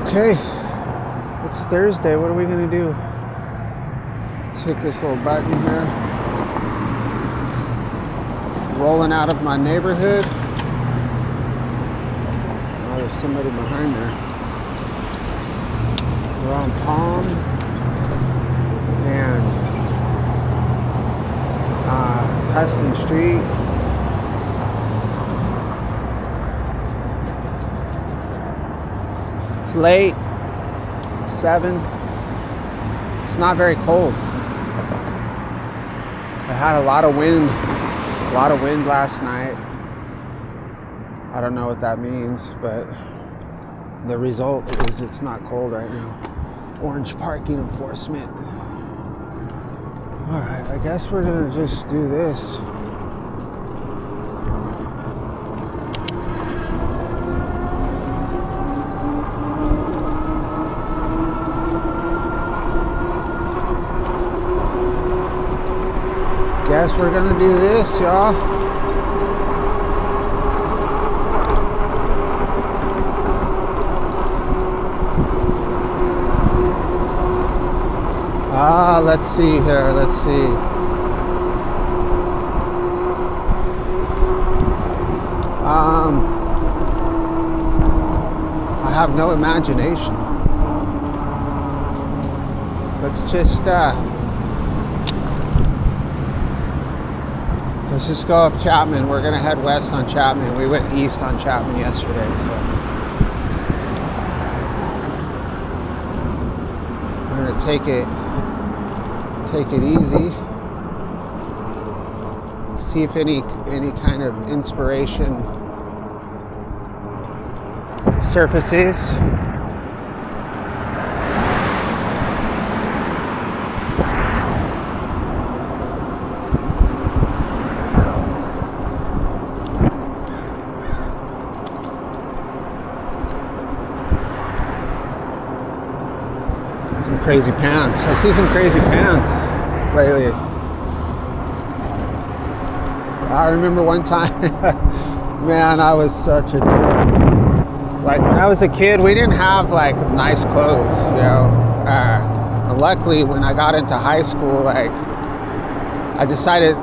Okay, it's Thursday. What are we gonna do? Let's hit this little button here. Rolling out of my neighborhood. Oh, there's somebody behind there. We're on Palm and Tustin Street. It's late. It's 7. It's not very cold. I had a lot of wind last night. I don't know what that means, but the result is it's not cold right now. Orange parking enforcement. All right, I guess we're gonna just do this. Guess we're gonna do this, y'all. Let's see here. Let's see. I have no imagination. Let's just go up Chapman. We're gonna head west on Chapman. We went east on Chapman yesterday, so we're gonna take it easy. See if any kind of inspiration surfaces. Some crazy pants. I see some crazy pants lately. I remember one time, man, I was such a dork. Like when I was a kid, we didn't have like nice clothes, you know. And luckily, when I got into high school, like I decided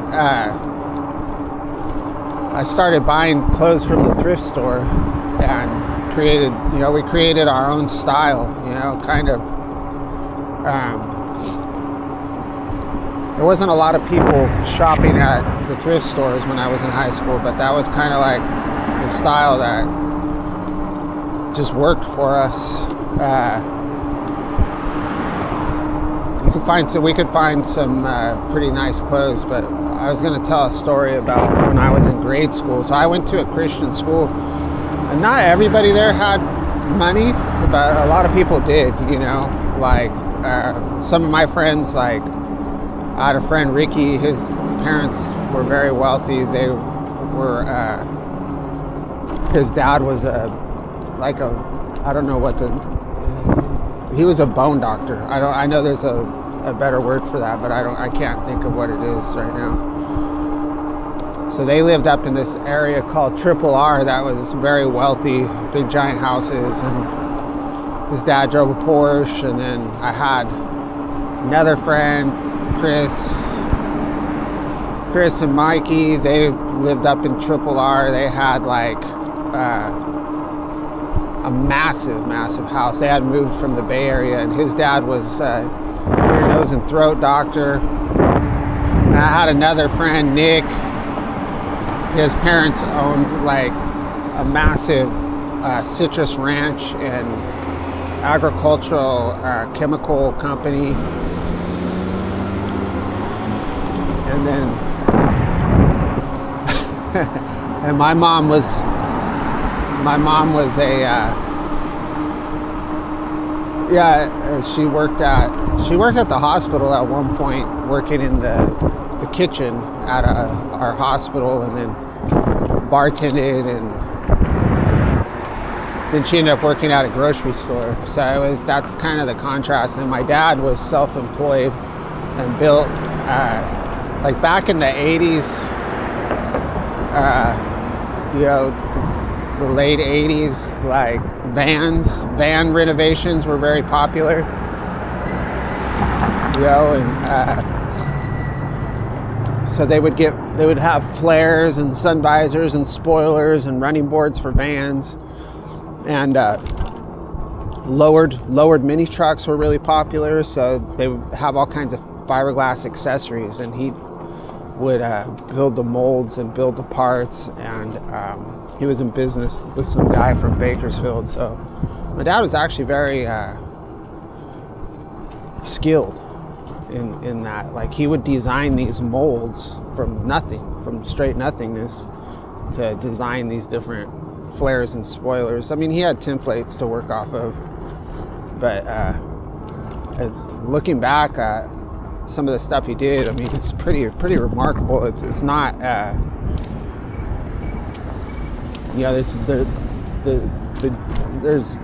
I started buying clothes from the thrift store and we created our own style, you know, kind of. There wasn't a lot of people shopping at the thrift stores when I was in high school, but that was kind of like the style that just worked for us. We could find some pretty nice clothes, but I was going to tell a story about when I was in grade school. So I went to a Christian school, and not everybody there had money, but a lot of people did, you know, like some of my friends, like I had a friend, Ricky, his parents were very wealthy. They were, his dad was he was a bone doctor. I know there's a better word for that, but I can't think of what it is right now. So they lived up in this area called Triple R that was very wealthy, big giant houses, and his dad drove a Porsche, and then I had another friend, Chris and Mikey. They lived up in Triple R. They had like a massive house. They had moved from the Bay Area, and his dad was ear, nose, and throat doctor. And I had another friend, Nick. His parents owned like a massive citrus ranch and agricultural chemical company. And then and my mom was she worked at the hospital at one point, working in the kitchen at our hospital, and then bartended, and then she ended up working at a grocery store. So that's kind of the contrast. And my dad was self-employed and built like back in the 80s, the late 80s, like van renovations were very popular, and so they would have flares and sun visors and spoilers and running boards for vans, and lowered mini trucks were really popular, so they would have all kinds of fiberglass accessories, and he would build the molds and build the parts, and he was in business with some guy from Bakersfield. So my dad was actually very skilled in that. Like, he would design these molds from straight nothingness, to design these different flares and spoilers. I mean, he had templates to work off of, but as looking back at some of the stuff he did, I mean, it's pretty remarkable. It's not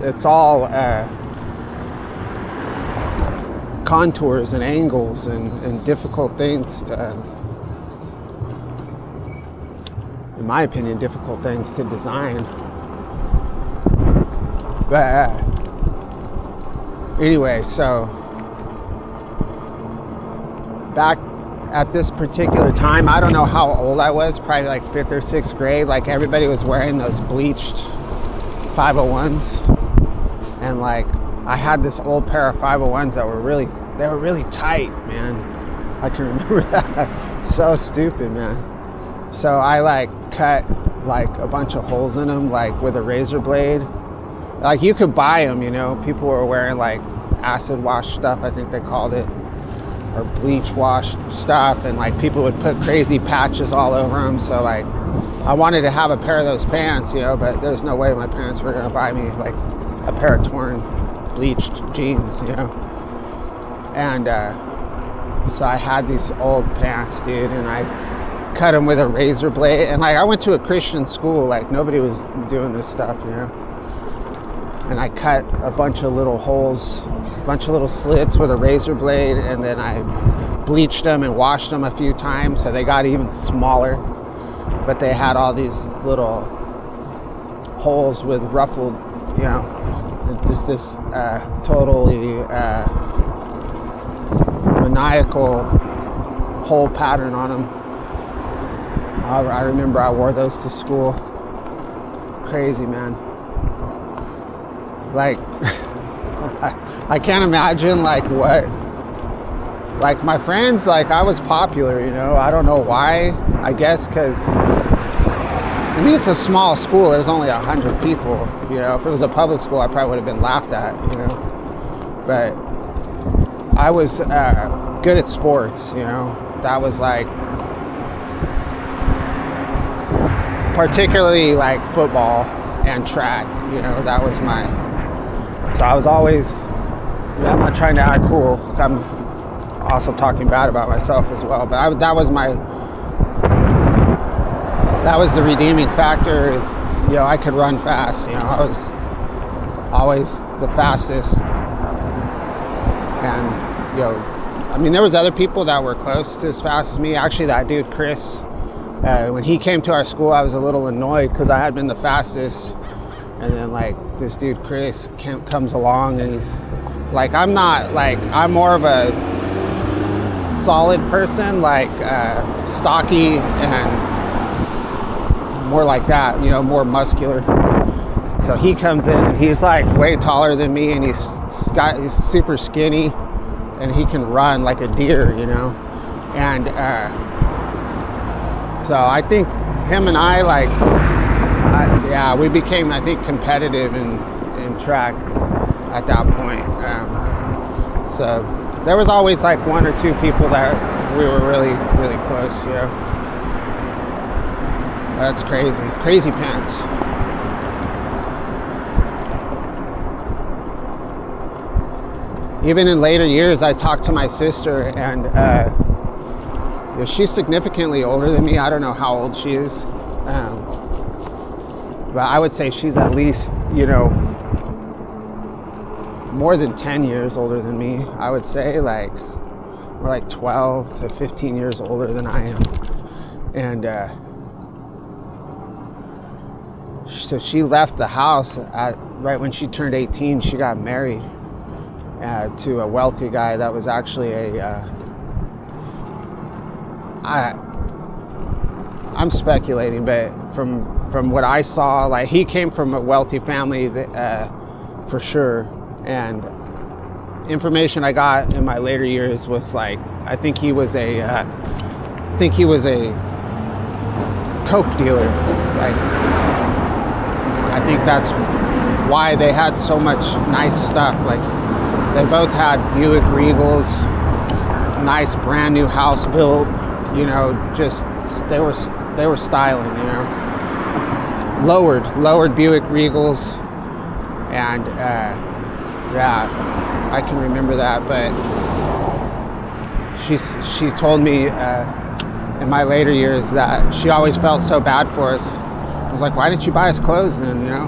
it's all contours and angles and difficult things to, in my opinion, difficult things to design. But anyway, so back at this particular time, I don't know how old I was, probably like 5th or 6th grade, like everybody was wearing those bleached 501s, and like I had this old pair of 501s that were really tight, man. I can remember that. So stupid, man. So I like cut like a bunch of holes in them, like with a razor blade. Like, you could buy them, people were wearing like acid wash stuff, I think they called it, or bleach wash stuff, and like people would put crazy patches all over them. So like I wanted to have a pair of those pants, but there's no way my parents were gonna buy me like a pair of torn bleached jeans, and so I had these old pants, dude, and I cut them with a razor blade. And like, I went to a Christian school, like nobody was doing this stuff, and I cut a bunch of little holes, a bunch of little slits with a razor blade, and then I bleached them and washed them a few times so they got even smaller, but they had all these little holes with ruffled, just this totally maniacal hole pattern on them. I remember I wore those to school. Crazy, man. Like, I can't imagine like my friends, like I was popular, I don't know why. I guess because it's a small school. There's only 100 people, if it was a public school, I probably would have been laughed at, but I was good at sports, that was like, particularly like football and track, that was so I was always, I'm not trying to act cool, I'm also talking bad about myself as well, but that was the redeeming factor, is, I could run fast, I was always the fastest, and, I mean, there was other people that were close to as fast as me. Actually, that dude, Chris, when he came to our school, I was a little annoyed because I had been the fastest. And then like this dude, Chris, comes along, and he's like, I'm more of a solid person, like stocky and more like that, more muscular. So he comes in, and he's like way taller than me, and he's super skinny, and he can run like a deer, and so I think him and I, like, we became, I think, competitive in track at that point. So there was always like one or two people that we were really, really close, That's crazy pants. Even in later years, I talked to my sister, and she's significantly older than me. I don't know how old she is, but I would say she's at least, more than 10 years older than me. I would say like we're like 12 to 15 years older than I am, and So she left the house right when she turned 18. She got married to a wealthy guy that was actually I'm speculating, but from what I saw, like, he came from a wealthy family for sure. And information I got in my later years was like, I think he was a coke dealer. Like, I think that's why they had so much nice stuff. Like, they both had Buick Regals, nice brand new house built, you know, just they were styling, you know. Lowered Buick Regals, and yeah, I can remember that. But she told me in my later years that she always felt so bad for us. I was like, why didn't you buy us clothes then, you know?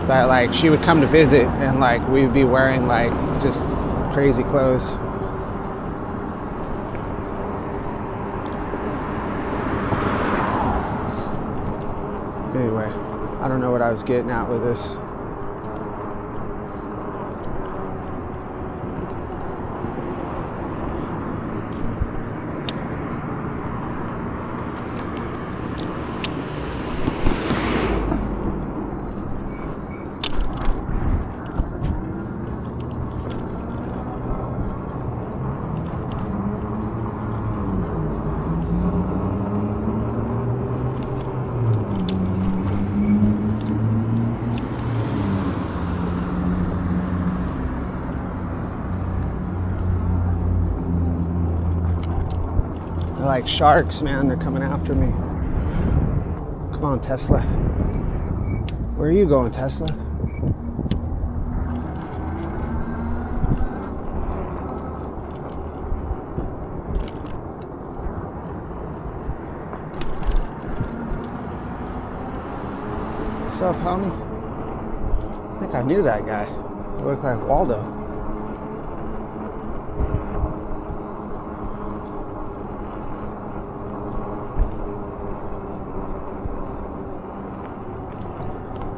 But like, she would come to visit, and like, we would be wearing like just crazy clothes. Anyway, I don't know what I was getting at with this. They're like sharks, man. They're coming after me. Come on, Tesla. Where are you going, Tesla? What's up, homie? I think I knew that guy. He looked like Waldo.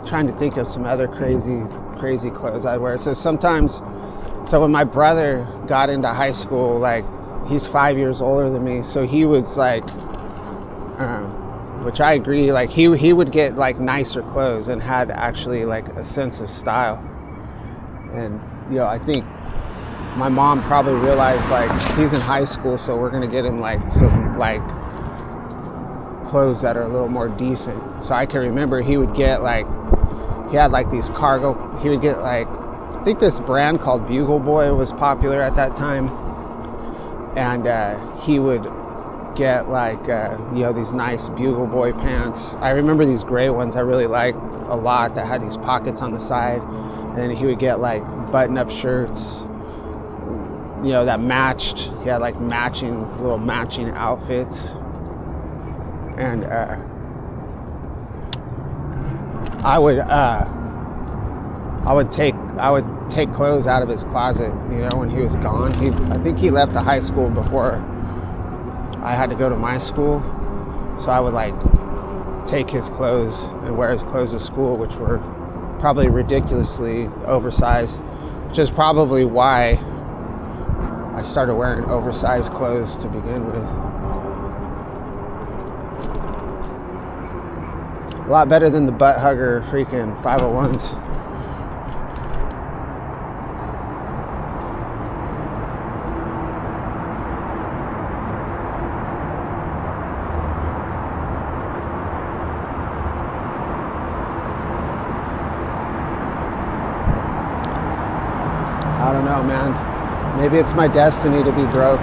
Trying to think of some other crazy clothes I'd wear. So when my brother got into high school, like, he's 5 years older than me, so he was like, which I agree, like, he would get like nicer clothes and had actually like a sense of style. And, you know, I think my mom probably realized, like, he's in high school, so we're gonna get him like some like clothes that are a little more decent. So I can remember he would get like, he had like these cargo, he would get like, I think this brand called Bugle Boy was popular at that time. And he would get like, you know, these nice Bugle Boy pants. I remember these gray ones I really liked a lot that had these pockets on the side. And then he would get like button-up shirts, you know, that matched. He had like little matching outfits. And I would take clothes out of his closet, you know, when he was gone. I think he left the high school before I had to go to my school. So I would like take his clothes and wear his clothes to school, which were probably ridiculously oversized, which is probably why I started wearing oversized clothes to begin with. A lot better than the butt hugger freaking 501s. I don't know, man. Maybe it's my destiny to be broke.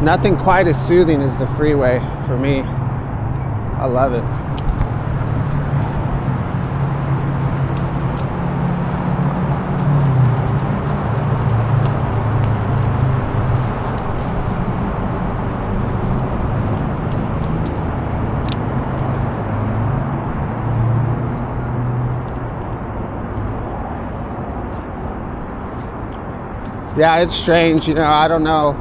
Nothing quite as soothing as the freeway for me. I love it. Yeah, it's strange, I don't know.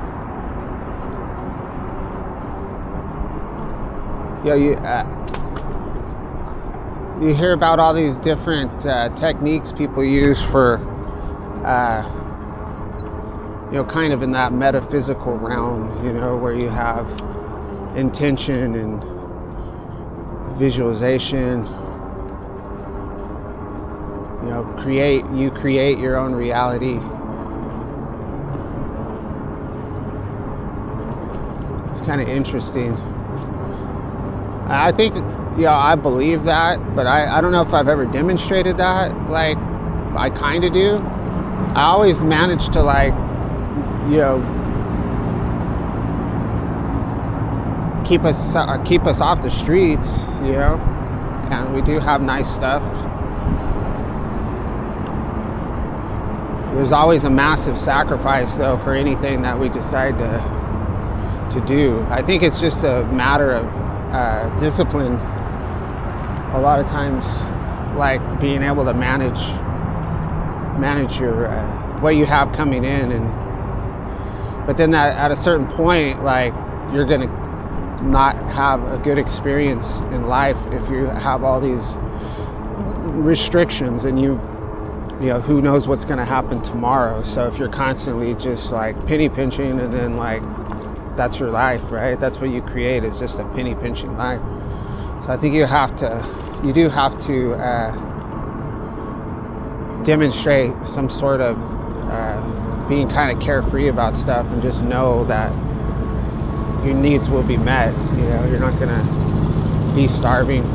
You hear about all these different techniques people use for, kind of in that metaphysical realm, where you have intention and visualization. You create your own reality. It's kind of interesting. I think, I believe that, but I don't know if I've ever demonstrated that. Like, I kind of do. I always manage to, like, keep us off the streets, and we do have nice stuff. There's always a massive sacrifice, though, for anything that we decide to do. I think it's just a matter of discipline. A lot of times, like being able to manage your what you have coming in, but then at a certain point, like, you're gonna not have a good experience in life if you have all these restrictions, and who knows what's going to happen tomorrow. So if you're constantly just like penny pinching, and then like that's your life, right? That's what you create, is just a penny pinching life. So I think you do have to demonstrate some sort of being kind of carefree about stuff, and just know that your needs will be met. You're not going to be starving.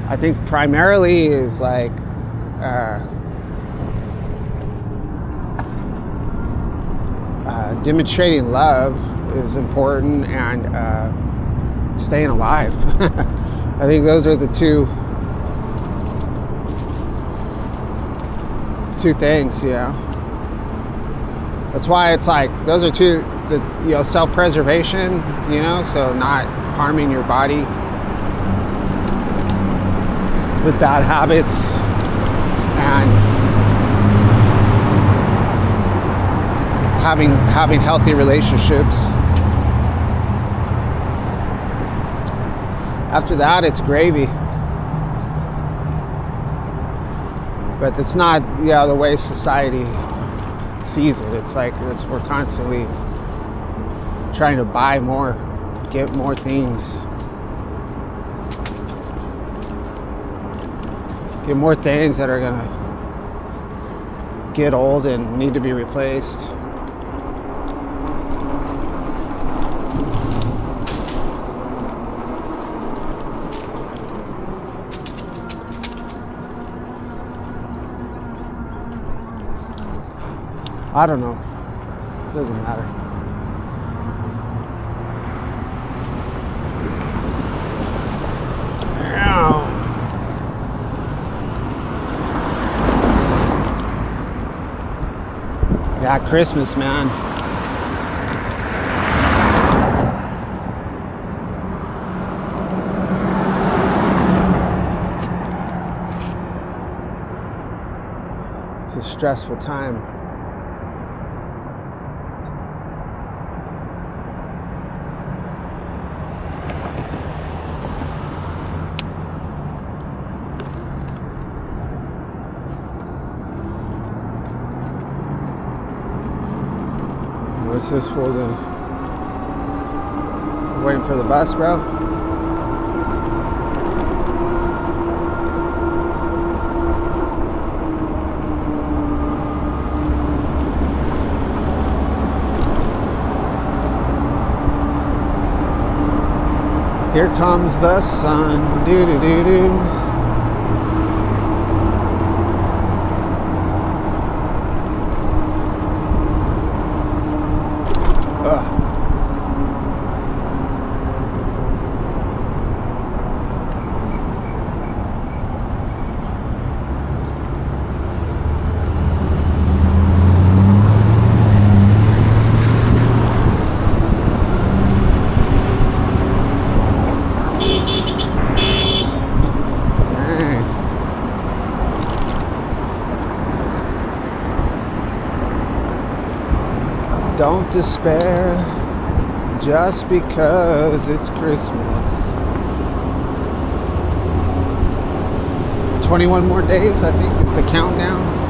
I think primarily is like demonstrating love is important, and staying alive. I think those are the two things. That's why it's like those are self-preservation, so not harming your body with bad habits, and having healthy relationships. After that, it's gravy. But it's not the way society sees it. It's like we're constantly trying to buy more, get more things. Get more things that are gonna get old and need to be replaced. I don't know. It doesn't matter. Yeah, Christmas, man. It's a stressful time. What's this for? Waiting for the bus, bro? Here comes the sun. Do do do do. despair just because it's Christmas. 21 more days, I think, is the countdown.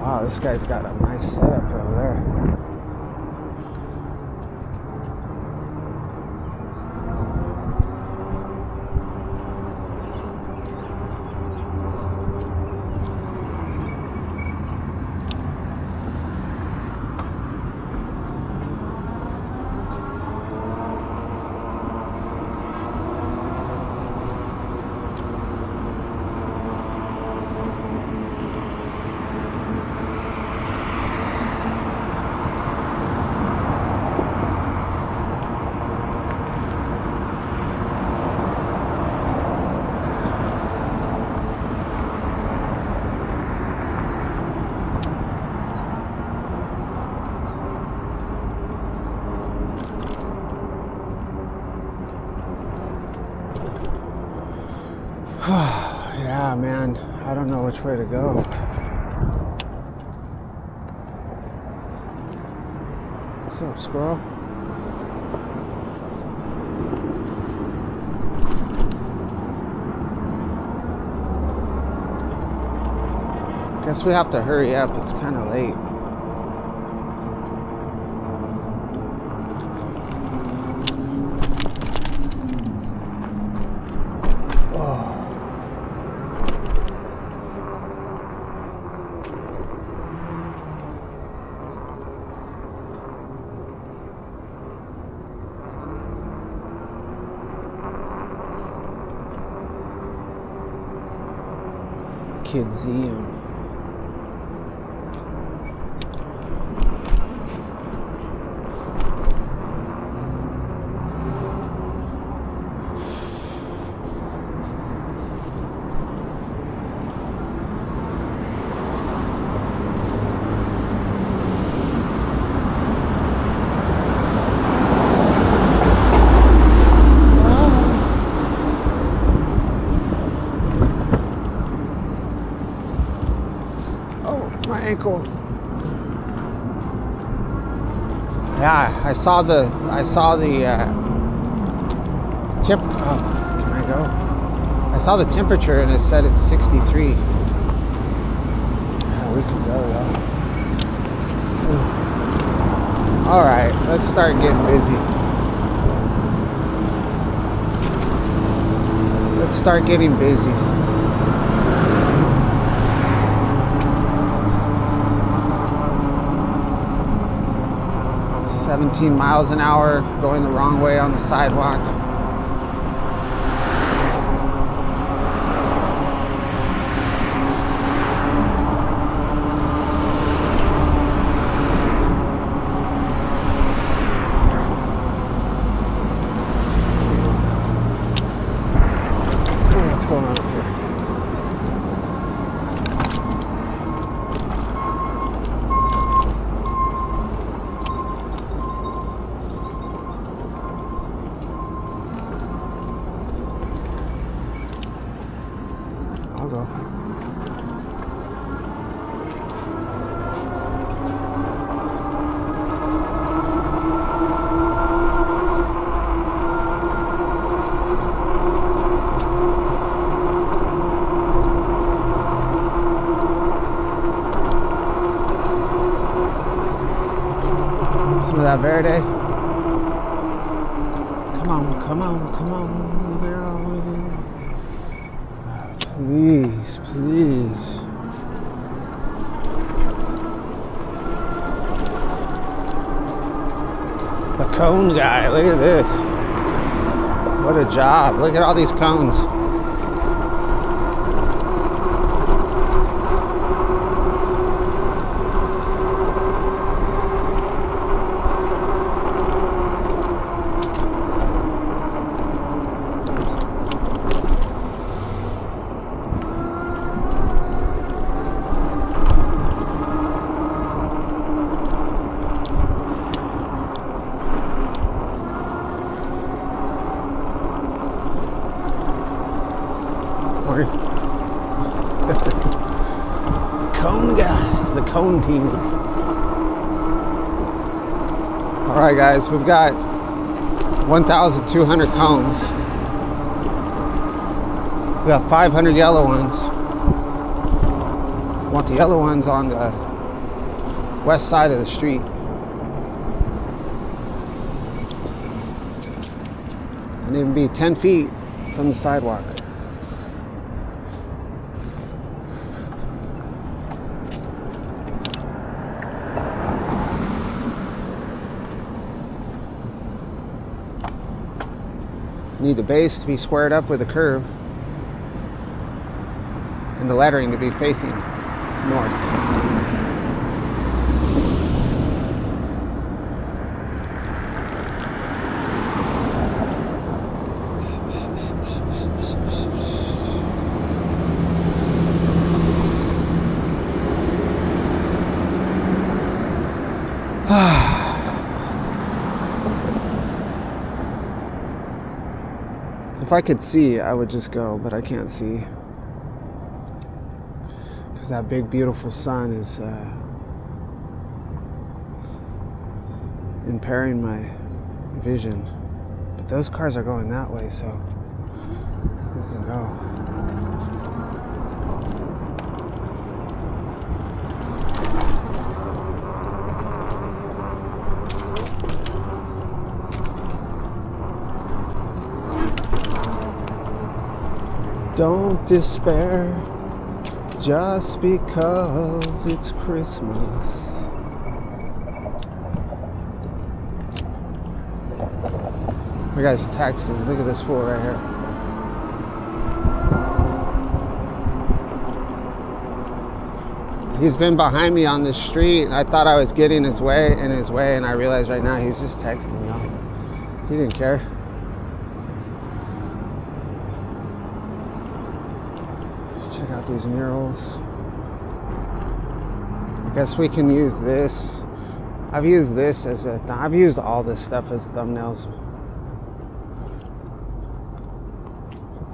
Wow, this guy's got a nice setup over there. Yeah, man, I don't know which way to go. What's up, squirrel? Guess we have to hurry up, it's kind of late. Kidseum. My ankle. Yeah, I saw the temp. Oh, can I go? I saw the temperature and it said it's 63. Yeah, we can go, y'all. All right, let's start getting busy. Let's start getting busy. 17 miles an hour going the wrong way on the sidewalk. What's going on up here? I'll go. Some of that Verde. Come on, come on, come on. Please, please. The cone guy, look at this. What a job. Look at all these cones. morning. Cone guys, the cone team. All right, guys, we've got 1,200 cones. We got 500 yellow ones. I want the yellow ones on the west side of the street. I need to be 10 feet from the sidewalk. Need the base to be squared up with the curb and the lettering to be facing north. If I could see, I would just go, but I can't see. Because that big, beautiful sun is impairing my vision. But those cars are going that way, so we can go. Don't despair just because it's Christmas. My guy's texting. Look at this fool right here. He's been behind me on the street. I thought I was getting in his way, and I realized right now he's just texting, y'all. He didn't care. Check out these murals. I guess we can use this. I've used this as I've used all this stuff as thumbnails.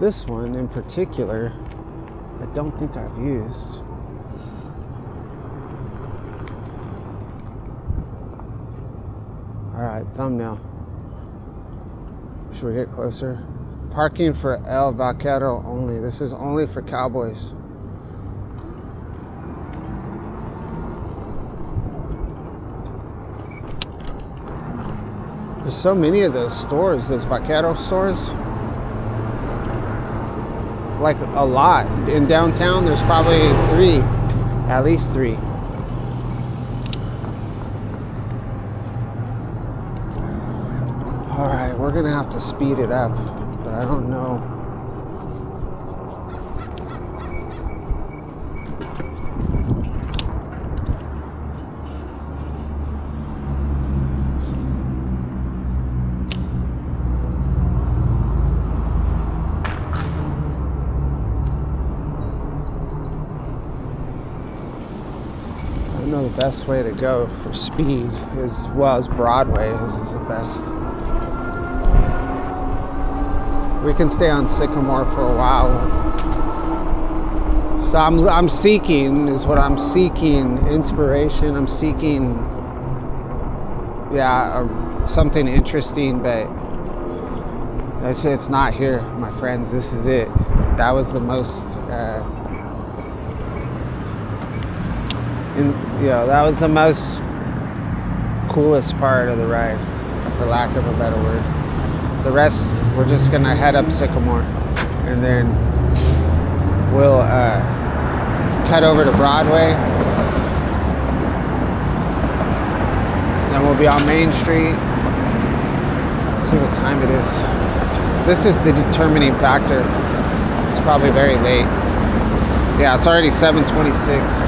This one in particular, I don't think I've used. All right, thumbnail. Should we get closer? Parking for El Vaquero only. This is only for cowboys. There's so many of those stores, those Vaquero stores. Like a lot. In downtown, there's probably three. At least three. All right, we're gonna have to speed it up, but I don't know. I know the best way to go for speed is, well, as Broadway is the best. We can stay on Sycamore for a while. So I'm seeking, is what I'm seeking, inspiration. I'm seeking, something interesting, but I say it's not here, my friends. This is it. That was the most, that was the most coolest part of the ride, for lack of a better word. The rest, we're just gonna head up Sycamore, and then we'll cut over to Broadway. Then we'll be on Main Street. Let's see what time it is. This is the determining factor. It's probably very late. Yeah, it's already 7:26.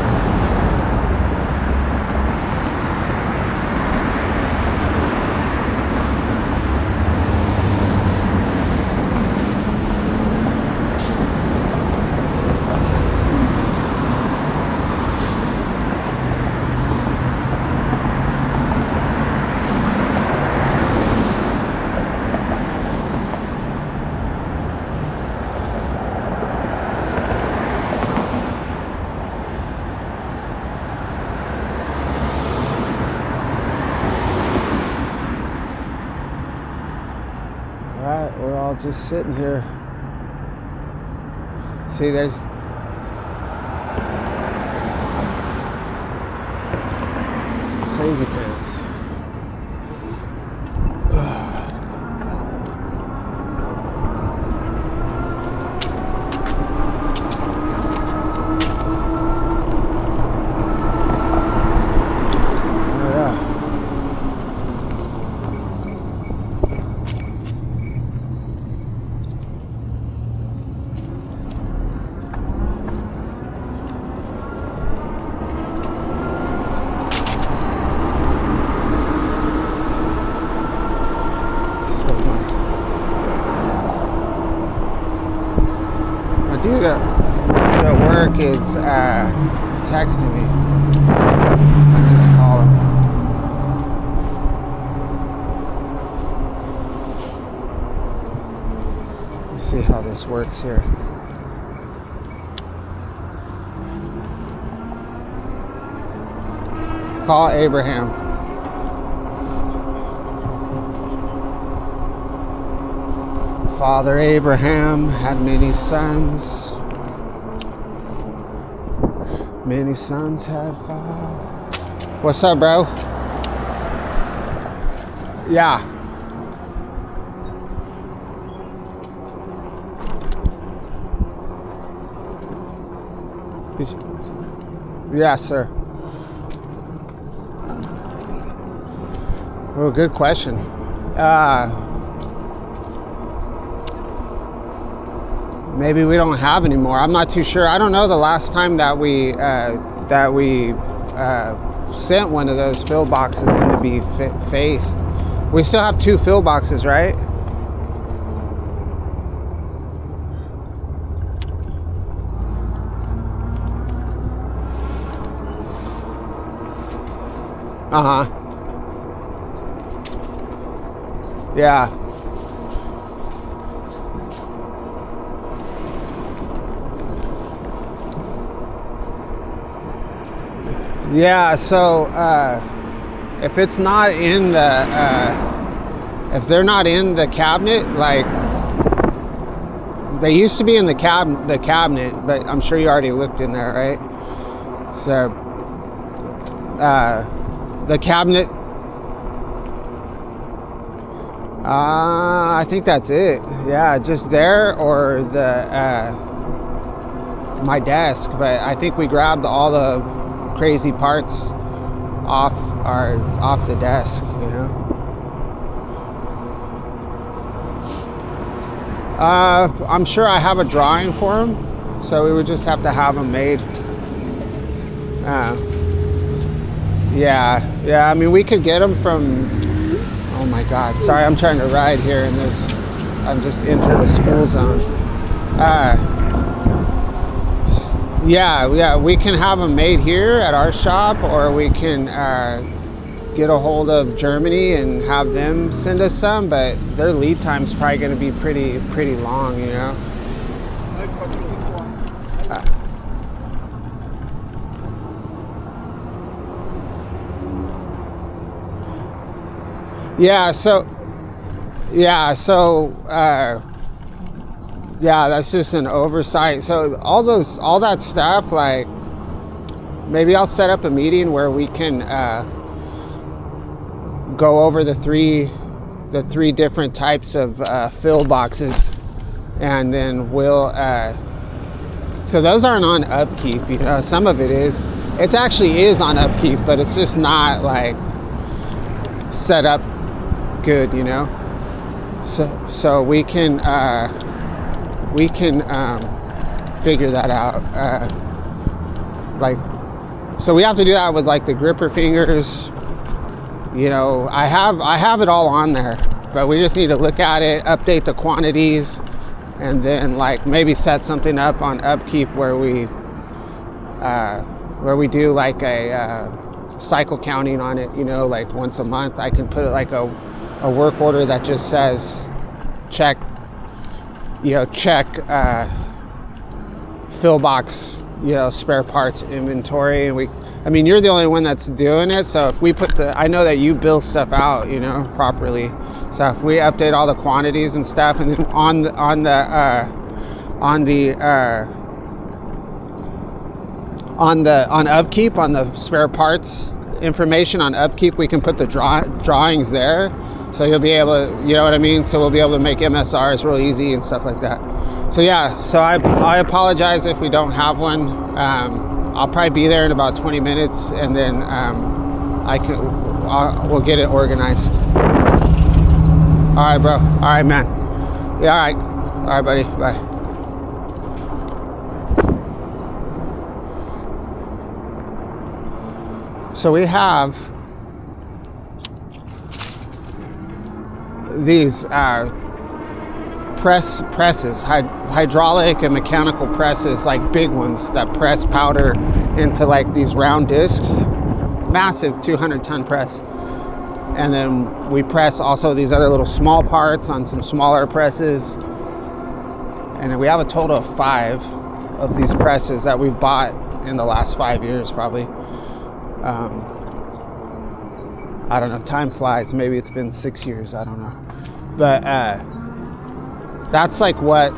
just sitting here. See, there's crazy pants. Dude at work is texting me. I need to call him. Let's see how this works here. Call Abraham. Father Abraham had many sons. Many sons had father. What's up, bro? Yeah. Yeah, sir. Oh, good question. Maybe we don't have any more. I'm not too sure. I don't know the last time that we sent one of those fill boxes in to be faced. We still have 2 fill boxes, right? Uh-huh. Yeah. Yeah, so if it's not in the if they're not in the cabinet, like they used to be in the cabinet, but I'm sure you already looked in there, right? So the cabinet, I think that's it. Yeah, just there, or the my desk, but I think we grabbed all the crazy parts off the desk, you know. I'm sure I have a drawing for them, so we would just have to have them made. Yeah. I mean, we could get them from. Oh my God! Sorry, I'm trying to ride here in this. I've just entered the school zone. Yeah, we can have them made here at our shop, or we can get a hold of Germany and have them send us some, but their lead time's probably going to be pretty long, you know. Yeah, that's just an oversight. So all that stuff, like, maybe I'll set up a meeting where we can go over the three different types of fill boxes, and then we'll so those aren't on upkeep, you know. Some of it is. It actually is on upkeep, but it's just not like set up good, you know. So we can figure that out. Like, so we have to do that with like the gripper fingers. You know, I have it all on there, but we just need to look at it, update the quantities, and then like maybe set something up on upkeep where we do like a cycle counting on it. You know, like once a month, I can put it like a work order that just says check fill box, you know, spare parts inventory, and I mean, you're the only one that's doing it. So if we put I know that you bill stuff out, you know, properly. So if we update all the quantities and stuff, and then on upkeep, on the spare parts information on upkeep, we can put the drawings there. So you'll be able to, you know what I mean? So we'll be able to make MSRs real easy and stuff like that. So yeah, so I apologize if we don't have one. I'll probably be there in about 20 minutes, and then we'll get it organized. All right, bro. All right, man. Yeah, all right. All right, buddy. Bye. So we have these presses, hydraulic and mechanical presses, like big ones that press powder into like these round discs, massive 200-ton press. And then we press also these other little small parts on some smaller presses. And then we have a total of 5 of these presses that we've bought in the last 5 years, probably. I don't know, time flies. Maybe it's been 6 years, I don't know. But that's like when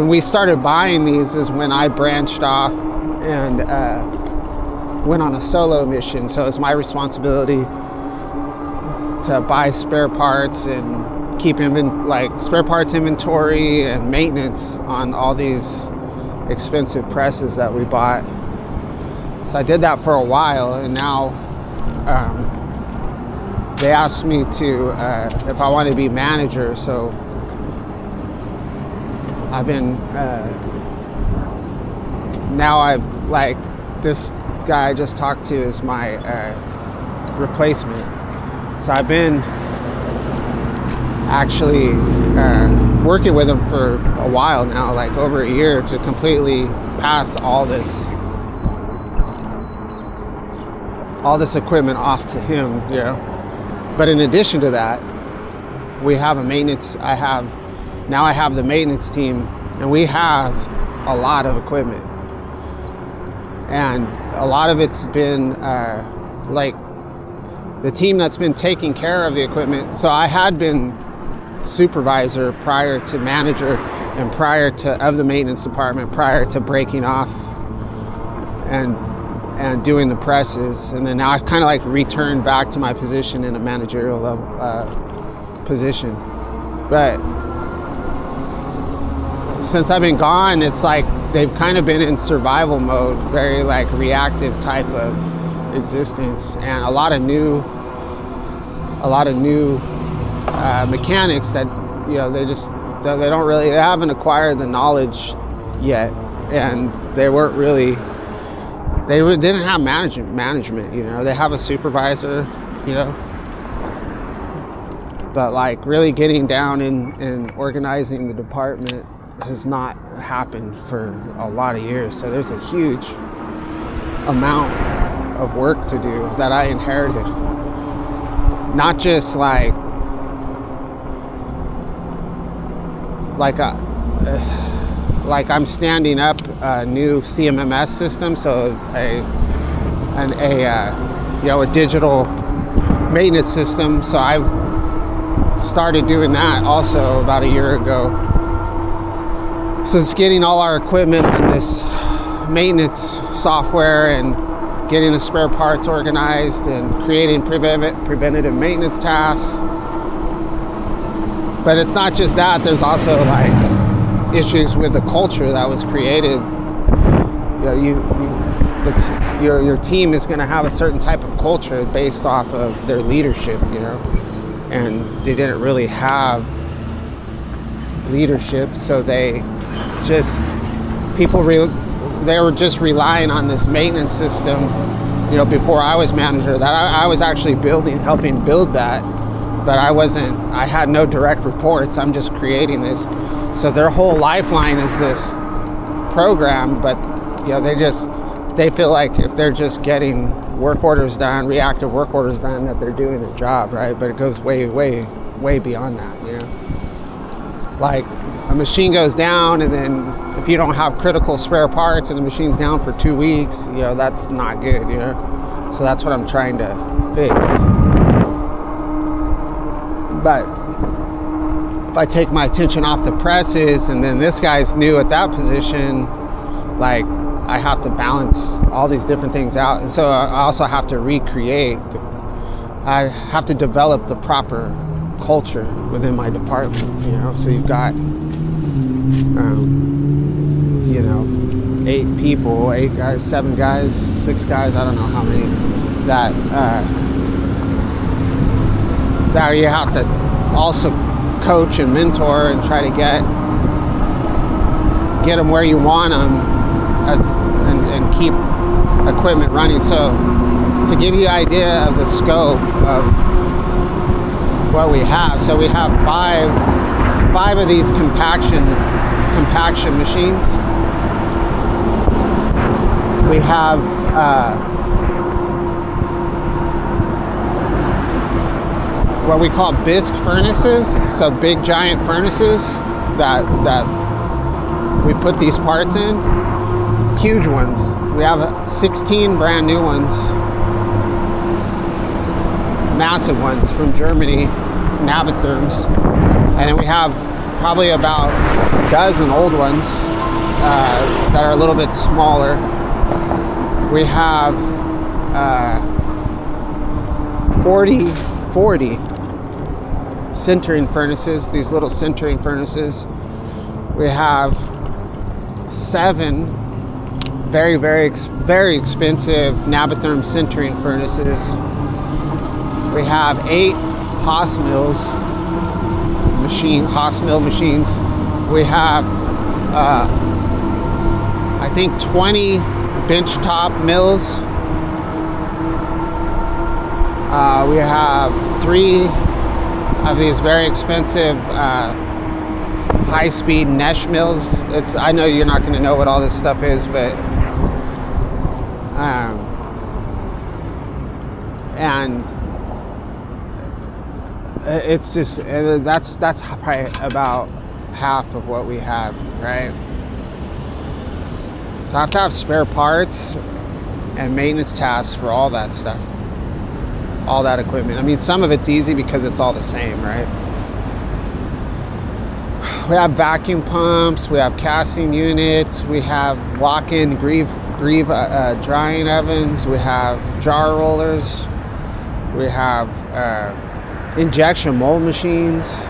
we started buying these is when I branched off and went on a solo mission. So it's my responsibility to buy spare parts and keep spare parts inventory and maintenance on all these expensive presses that we bought. So I did that for a while, and now they asked me to if I want to be manager. So I've been now I've like this guy I just talked to is my replacement. So I've been actually working with him for a while now, like over a year, to completely pass all this equipment off to him, you know. But in addition to that, we have a maintenance. I have the maintenance team, and we have a lot of equipment, and a lot of it's been like the team that's been taking care of the equipment. So I had been supervisor prior to manager, and prior to of the maintenance department, prior to breaking off and doing the presses. And then now I've kind of like returned back to my position in a managerial level position. But since I've been gone, it's like they've kind of been in survival mode, very like reactive type of existence, and a lot of new mechanics that, you know, they haven't acquired the knowledge yet, and they didn't have management, you know. They have a supervisor, you know, but like really getting down and organizing the department has not happened for a lot of years. So there's a huge amount of work to do that I inherited. Not just like I'm standing up a new CMMS system, so a digital maintenance system. So I've started doing that also about a year ago. So it's getting all our equipment on this maintenance software and getting the spare parts organized and creating preventative maintenance tasks. But it's not just that. There's also like issues with the culture that was created. You know, your team is going to have a certain type of culture based off of their leadership, you know, and they didn't really have leadership, so they were just relying on this maintenance system. You know, before I was manager, that I was actually helping build that, but I had no direct reports. I'm just creating this. So their whole lifeline is this program, but you know, they feel like if they're just getting work orders done, reactive work orders done, that they're doing their job, right? But it goes way, way, way beyond that, you know. like a machine goes down, and then if you don't have critical spare parts and the machine's down for 2 weeks, you know, that's not good, you know. So that's what I'm trying to fix. But if I take my attention off the presses, and then this guy's new at that position, like I have to balance all these different things out. And so I also have to I have to develop the proper culture within my department, you know. So you've got, you know, 8 people, 8 guys, 7 guys, 6 guys, I don't know how many, that you have to also coach and mentor and try to get them where you want them, and keep equipment running. So to give you an idea of the scope of what we have, so we have five of these compaction machines. We have what we call bisque furnaces, so big giant furnaces that we put these parts in, huge ones. We have 16 brand new ones, massive ones from Germany, Navitherms, and then we have probably about a dozen old ones that are a little bit smaller. We have 40 sintering furnaces, these little sintering furnaces. We have 7 very, very, very expensive Navitherm sintering furnaces. We have 8 Haas mill machines. We have, I think, 20 benchtop mills. We have 3 of these very expensive high-speed Nesh mills. I know you're not going to know what all this stuff is, but and it's just, that's probably about half of what we have, right? So I have to have spare parts and maintenance tasks for all that stuff, all that equipment. I mean, some of it's easy because it's all the same, right? We have vacuum pumps, we have casting units, we have lock-in greave drying ovens, we have jar rollers, we have injection mold machines,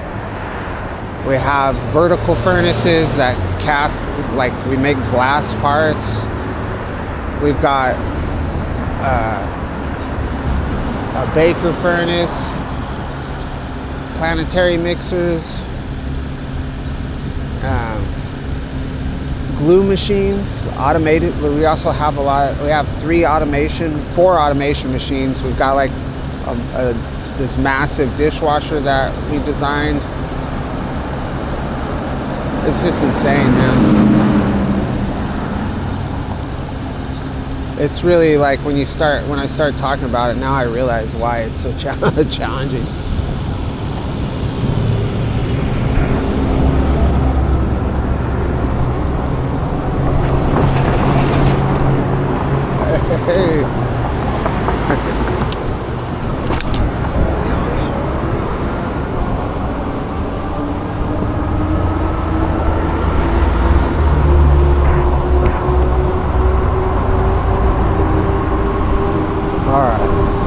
we have vertical furnaces that cast, like we make glass parts. We've got a baker furnace, planetary mixers, glue machines, automated. We also have we have 4 automation machines. We've got like this massive dishwasher that we designed. It's just insane, man. It's really like when I start talking about it, now I realize why it's so challenging. Hey.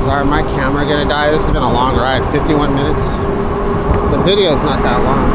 Alright, my camera gonna die? This has been a long ride, 51 minutes. The video is not that long.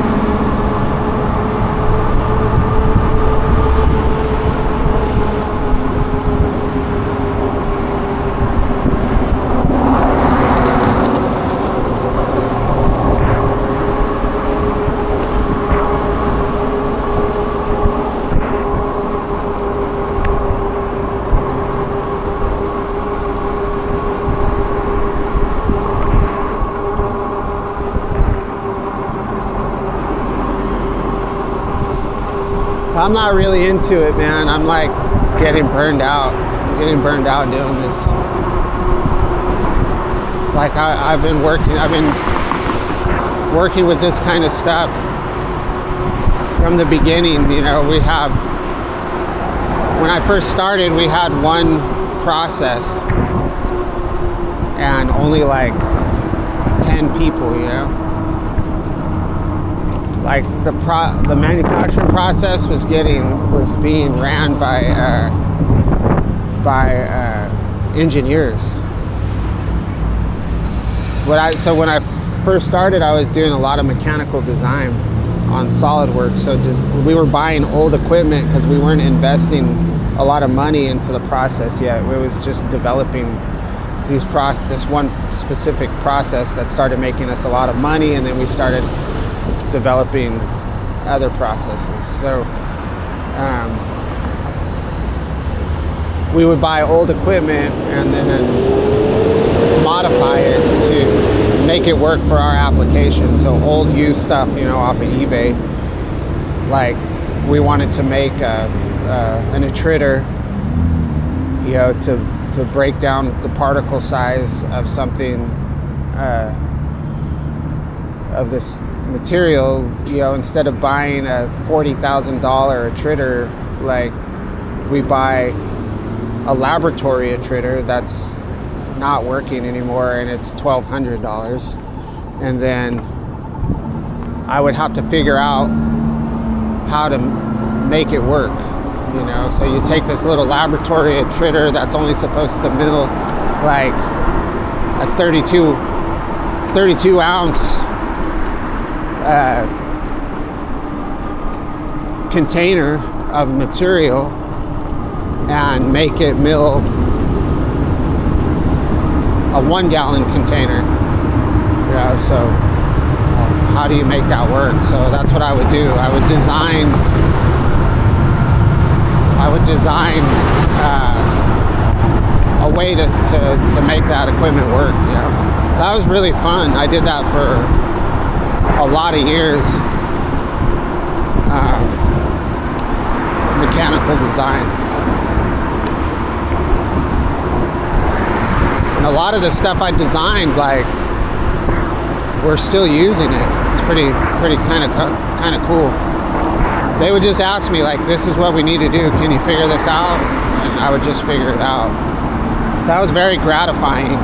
I'm not really into it, man. I'm like getting burned out doing this. Like I've been working with this kind of stuff from the beginning, you know, when I first started, we had one process and only like 10 people, you know. Like the manufacturing process was being ran by engineers. So when I first started, I was doing a lot of mechanical design on SolidWorks. So we were buying old equipment because we weren't investing a lot of money into the process yet. It was just developing this one specific process that started making us a lot of money, and then we started developing other processes. So we would buy old equipment and then modify it to make it work for our application. So old used stuff, you know, off of eBay. Like if we wanted to make an attritor, you know, to break down the particle size of something of this material, you know, instead of buying a $40,000 attritor, like we buy a laboratory attritor that's not working anymore and it's $1,200, and then I would have to figure out how to make it work, you know. So you take this little laboratory attritor that's only supposed to mill like a 32 ounce container of material and make it mill a 1 gallon container. Yeah, so how do you make that work? So that's what I would do. I would design a way to make that equipment work. Yeah. So that was really fun. I did that for a lot of years. Mechanical design. And a lot of the stuff I designed, like, we're still using it. It's pretty kind of cool. They would just ask me, like, this is what we need to do. Can you figure this out? And I would just figure it out. That was very gratifying.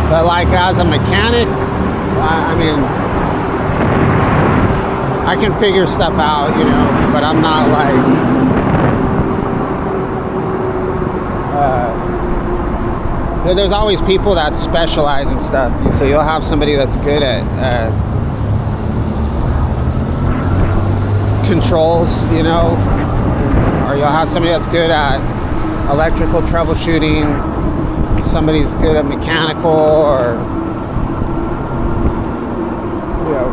But like as a mechanic, I mean, I can figure stuff out, you know, but I'm not like, there's always people that specialize in stuff. So you'll have somebody that's good at controls, you know, or you'll have somebody that's good at electrical troubleshooting. Somebody's good at mechanical, or, you know,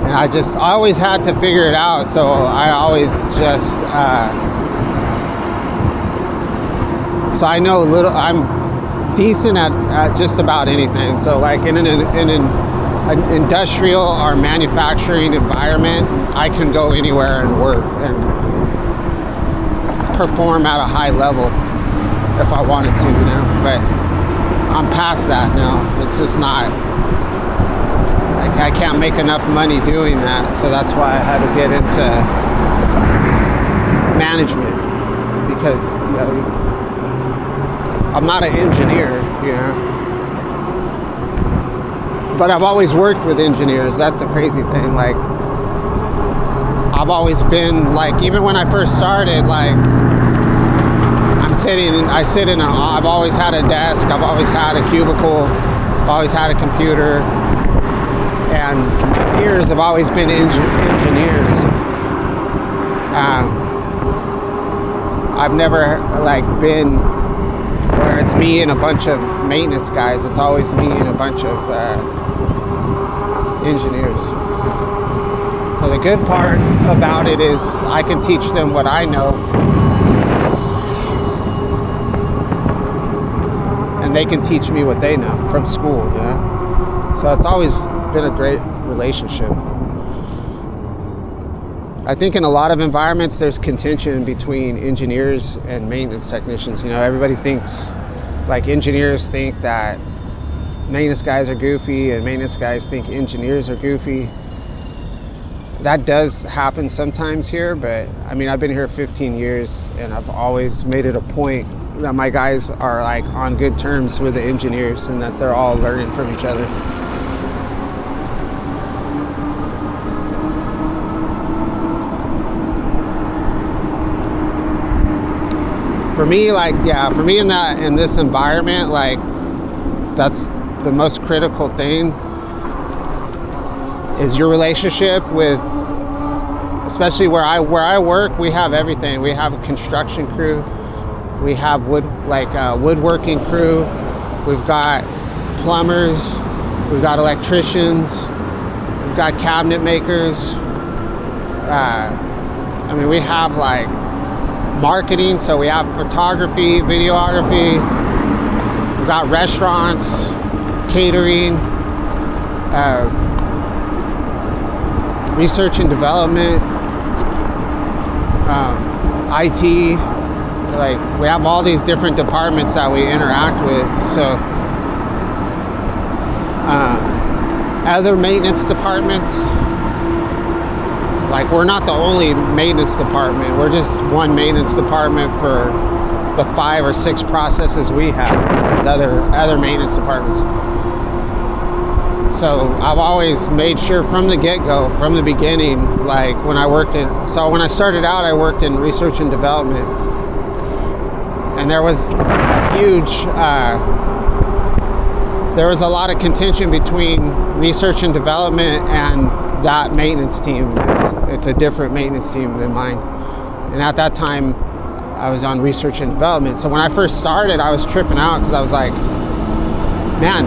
and I always had to figure it out. So I always just so I know I'm decent at just about anything. So like in an industrial or manufacturing environment, I can go anywhere and work and perform at a high level if I wanted to, you know. But I'm past that now. It's just not, like, I can't make enough money doing that. So that's why I had to get into management, because, you know, I'm not an engineer, you know, but I've always worked with engineers. That's the crazy thing. Like, I've always been, like, even when I first started, like, I've always had a desk, I've always had a cubicle, I've always had a computer, and my peers have always been engineers. I've never, like, been where it's me and a bunch of maintenance guys. It's always me and a bunch of engineers. So the good part about it is I can teach them what I know, and they can teach me what they know from school, you know? So it's always been a great relationship. I think in a lot of environments there's contention between engineers and maintenance technicians. Everybody thinks, like, engineers think that maintenance guys are goofy and maintenance guys think engineers are goofy. That does happen sometimes here, but I mean, I've been here 15 years and I've always made it a point that my guys are like on good terms with the engineers and that they're all learning from each other. For me, in this environment, like, that's the most critical thing is your relationship with, especially where I work, we have everything. We have a construction crew, we have woodworking crew, we've got plumbers, we've got electricians, we've got cabinet makers. We have like marketing, so we have photography, videography, we've got restaurants, catering, research and development, IT. Like, we have all these different departments that we interact with. So other maintenance departments, like, we're not the only maintenance department. We're just one maintenance department for the 5 or 6 processes we have. There's other maintenance departments. So I've always made sure from the get-go, from the beginning, like when I started out, I worked in research and development. And there was there was a lot of contention between research and development and that maintenance team. It's a different maintenance team than mine. And at that time, I was on research and development. So when I first started, I was tripping out because I was like, man,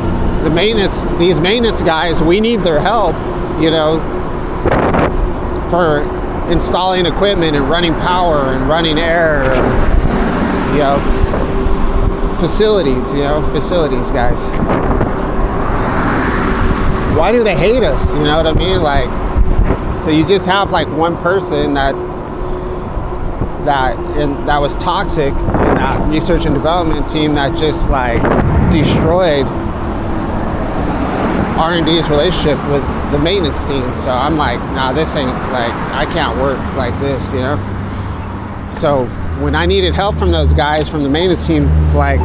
these maintenance guys, we need their help, for installing equipment and running power and running air, facilities guys. Why do they hate us? You know what I mean? Like, so you just have like one person that was toxic in that research and development team that just like destroyed R&D's relationship with the maintenance team. So I'm like, nah, this ain't, like, I can't work like this, So when I needed help from those guys from the maintenance team, like,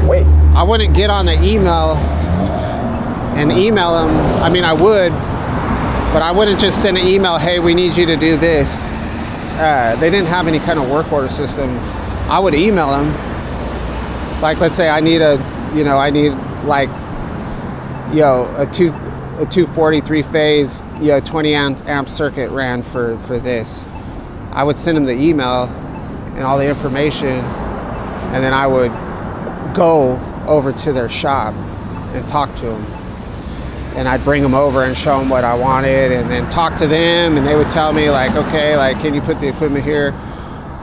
I wouldn't get on the email and email them. I mean, I would, but I wouldn't just send an email, hey, we need you to do this. They didn't have any kind of work order system. I would email them. Like, let's say I need a 240 3-phase, 20 amp circuit ran for this. I would send them the email and all the information, and then I would go over to their shop and talk to them. And I'd bring them over and show them what I wanted, and then talk to them, and they would tell me like, okay, like, can you put the equipment here?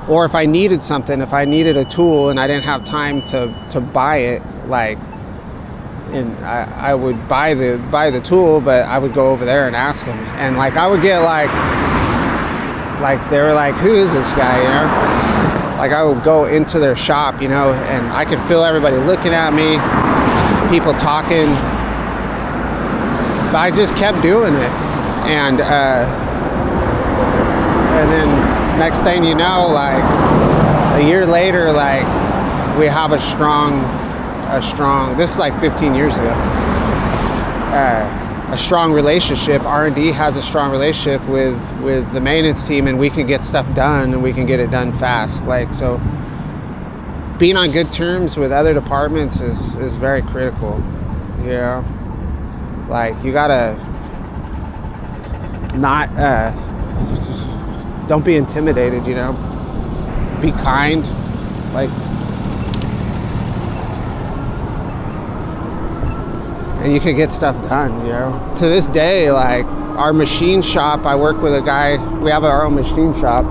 Or if I needed something, if I needed a tool and I didn't have time to buy it, like, and I would buy the tool, but I would go over there and ask him, and like I would get like they were like, who is this guy, Like, I would go into their shop, and I could feel everybody looking at me, people talking, but I just kept doing it, and then next thing you know, like a year later, like, we have a strong, this is like 15 years ago, a strong relationship. R&D has a strong relationship with the maintenance team, and we can get stuff done, and we can get it done fast. Like, so being on good terms with other departments is very critical. Like, you gotta not don't be intimidated, be kind, like, and you can get stuff done, To this day, like, our machine shop, I work with a guy, we have our own machine shop.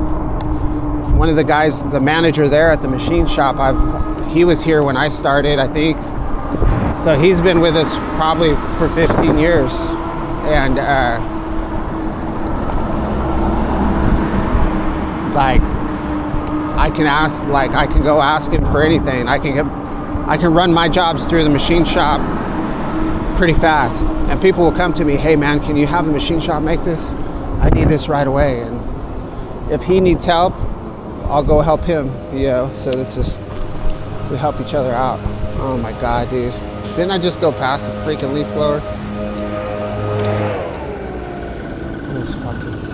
One of the guys, the manager there at the machine shop, he was here when I started, I think. So he's been with us probably for 15 years. And like I can go ask him for anything. I can run my jobs through the machine shop pretty fast, and people will come to me, hey man, can you have the machine shop make this? I need this right away. And if he needs help, I'll go help him, you know. So it's just, we help each other out. Oh my god, dude, didn't I just go past a freaking leaf blower? This fucking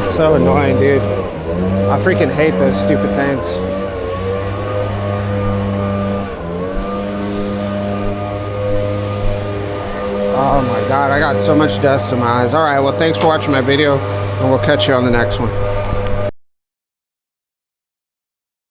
so annoying, dude. I freaking hate those stupid things. Oh my god, I got so much dust in my eyes. Alright, well thanks for watching my video, and we'll catch you on the next one.